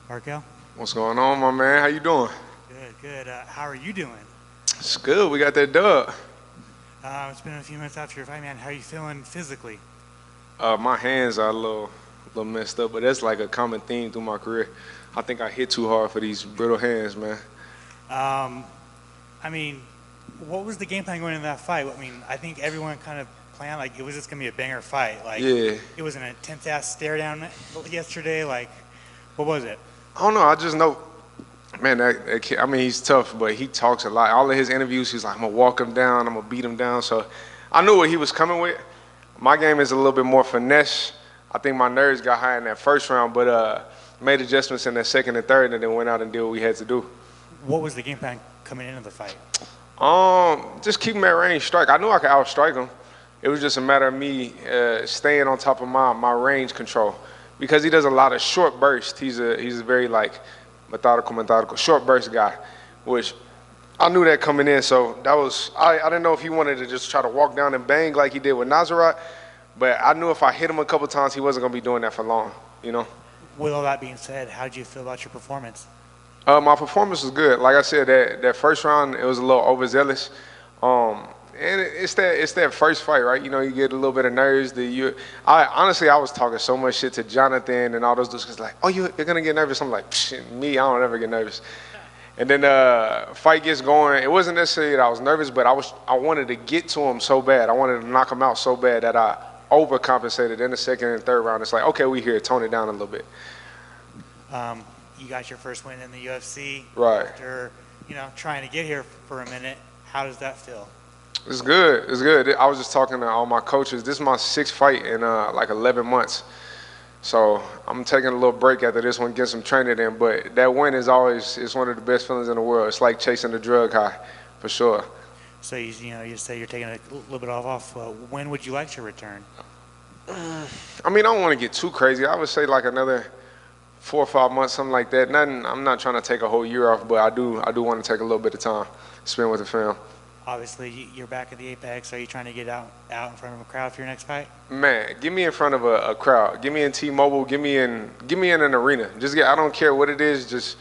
MarQuel? What's going on, my man? How you doing? Good, good. How are you doing? It's good. We got that dub. It's been a few minutes after your fight, man. How are you feeling physically? My hands are a little messed up, but that's like a common theme through my career. I think I hit too hard for these brittle hands, man. Um, I mean, what was the game plan going into that fight? I mean, I think everyone kind of planned like it was just gonna be a banger fight. Like Yeah. it was an intense ass stare down yesterday. Like, what was it? I don't know. I just know, man. That kid, I mean, he's tough, but he talks a lot. All of his interviews, he's like, "I'm gonna walk him down. I'm gonna beat him down." So I knew what he was coming with. My game is a little bit more finesse. I think my nerves got high in that first round, but made adjustments in that second and third, and then went out and did what we had to do. What was the game plan coming into the fight? Just keep him at range strike. I knew I could outstrike him. It was just a matter of me staying on top of my range control because he does a lot of short bursts. He's a very like methodical short burst guy, which I knew that coming in. So that was I didn't know if he wanted to just try to walk down and bang like he did with Nazarat, but I knew if I hit him a couple times, he wasn't gonna be doing that for long. You know. With all that being said, how did you feel about your performance? My performance was good. Like I said, that first round it was a little overzealous, and it's that first fight, right? You know, you get a little bit of nerves. I honestly I was talking so much shit to Jonathan and all those dudes. Cause like, oh, you're gonna get nervous. I'm like, me, I don't ever get nervous. And then fight gets going. It wasn't necessarily that I was nervous, but I wanted to get to him so bad. I wanted to knock him out so bad that I overcompensated in the second and third round. It's like, okay, we here, tone it down a little bit. You got your first win in the UFC. Right. After, trying to get here for a minute. How does that feel? It's good. It's good. I was just talking to all my coaches. This is my sixth fight in like 11 months. So I'm taking a little break after this one, get some training in. But that win is always it's one of the best feelings in the world. It's like chasing the drug high, for sure. So you say you're taking a little bit off. When would you like to return? I mean, I don't want to get too crazy. I would say like another 4 or 5 months, something like that. Nothing. I'm not trying to take a whole year off, but I do want to take a little bit of time, spend with the fam. Obviously, you're back at the Apex. Are you trying to get out in front of a crowd for your next fight? Man, get me in front of a crowd. Get me in T-Mobile. Get me in an arena. I don't care what it is. Just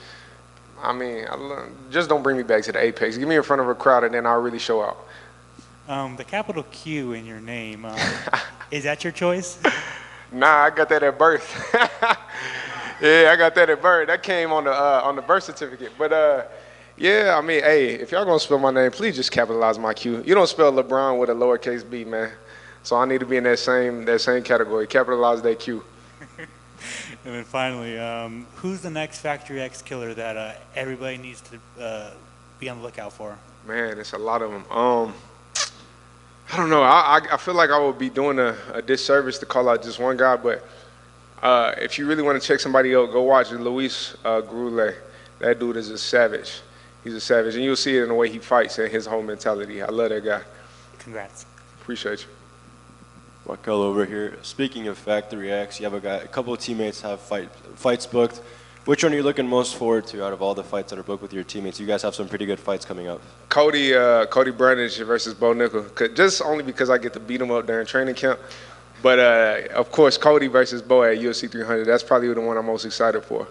don't bring me back to the Apex. Get me in front of a crowd, and then I'll really show out. The capital Q in your name, is that your choice? Nah, I got that at birth. Yeah, I got that at birth. That came on the birth certificate. But yeah, I mean, hey, if y'all gonna spell my name, please just capitalize my Q. You don't spell LeBron with a lowercase b, man. So I need to be in that same category. Capitalize that Q. And then finally, who's the next Factory X killer that everybody needs to be on the lookout for? Man, it's a lot of them. I don't know. I feel like I would be doing a disservice to call out just one guy, but if you really want to check somebody out, go watch Luis Grule. That dude is a savage. He's a savage, and you'll see it in the way he fights and his whole mentality. I love that guy. Congrats. Appreciate you. MarQuel over here. Speaking of Factory X, you have a couple of teammates have fights booked. Which one are you looking most forward to out of all the fights that are booked with your teammates? You guys have some pretty good fights coming up. Cody Brandage versus Bo Nickel. Just only because I get to beat him up during training camp. But of course, Cody versus Bo at UFC 300. That's probably the one I'm most excited for.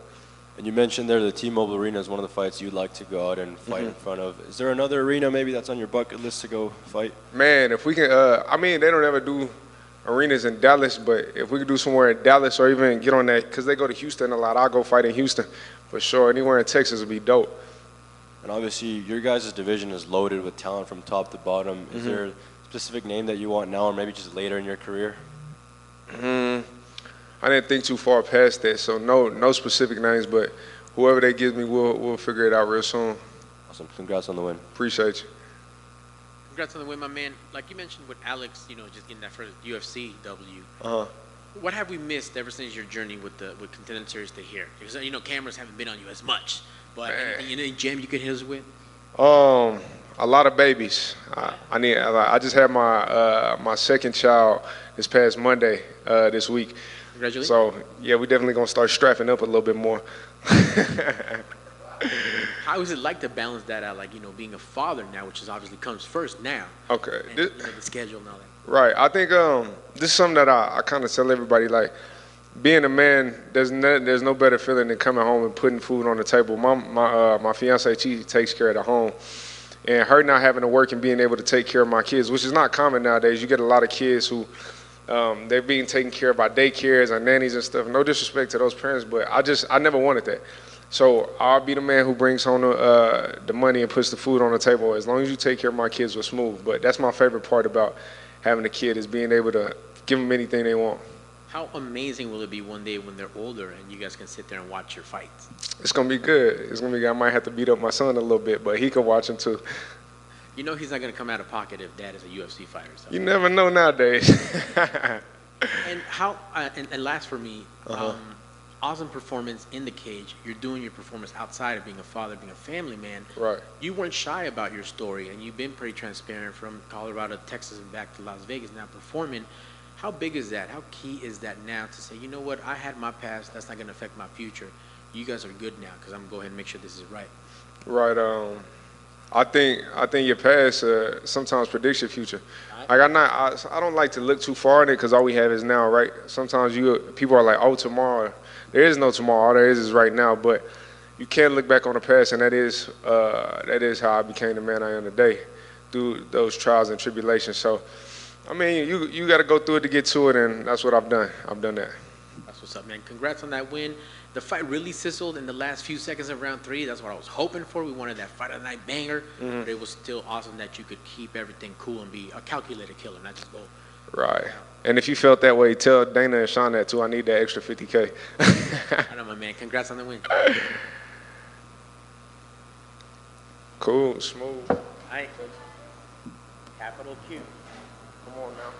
And you mentioned there the T-Mobile Arena is one of the fights you'd like to go out and fight in front of. Is there another arena maybe that's on your bucket list to go fight? Man, if we can, they don't ever do arenas in Dallas, but if we could do somewhere in Dallas or even get on that, because they go to Houston a lot, I'll go fight in Houston for sure. Anywhere in Texas would be dope. And obviously, your guys' division is loaded with talent from top to bottom. Is there a specific name that you want now or maybe just later in your career? I didn't think too far past that, so no specific names, but whoever they give me, we'll figure it out real soon. Awesome. Congrats on the win. Appreciate you. Congrats on the win, my man. Like you mentioned with Alex, just getting that first UFC W. What have we missed ever since your journey with Contender Series to here? Because cameras haven't been on you as much. But any gem you could hit us with? A lot of babies. I just had my second child this past Monday this week. Congratulations. So yeah, we definitely gonna start strapping up a little bit more. How is it like to balance that out, like being a father now, which is obviously comes first now? Okay. And, the schedule and all that. Right. I think this is something that I kind of tell everybody. Like, being a man, there's no better feeling than coming home and putting food on the table. My fiance, she takes care of the home, and her not having to work and being able to take care of my kids, which is not common nowadays. You get a lot of kids who they're being taken care of by daycares or nannies and stuff. No disrespect to those parents, but I never wanted that. So I'll be the man who brings home the money and puts the food on the table. As long as you take care of my kids, we're smooth. But that's my favorite part about having a kid is being able to give them anything they want. How amazing will it be one day when they're older and you guys can sit there and watch your fights? It's gonna be good. It's gonna be good. I might have to beat up my son a little bit, but he can watch him too. You know he's not going to come out of pocket if dad is a UFC fighter. So. You never know nowadays. And how? And last for me, awesome performance in the cage. You're doing your performance outside of being a father, being a family man. Right. You weren't shy about your story, and you've been pretty transparent from Colorado, Texas, and back to Las Vegas. Now performing. How big is that? How key is that now to say, you know what? I had my past. That's not going to affect my future. You guys are good now because I'm going to go ahead and make sure this is right. Right. I think your past sometimes predicts your future. Like I don't like to look too far in it because all we have is now, right? Sometimes people are like, oh, tomorrow. There is no tomorrow. All there is right now. But you can't look back on the past, and that is how I became the man I am today, through those trials and tribulations. So, I mean, you got to go through it to get to it, and that's what I've done. I've done that. That's what's up, man. Congrats on that win. The fight really sizzled in the last few seconds of round 3. That's what I was hoping for. We wanted that fight of the night banger, but it was still awesome that you could keep everything cool and be a calculated killer, not just go. Right. And if you felt that way, tell Dana and Sean that too. I need that extra $50K. I know, my man. Congrats on the win. Cool, smooth. All right. Capital Q. Come on now.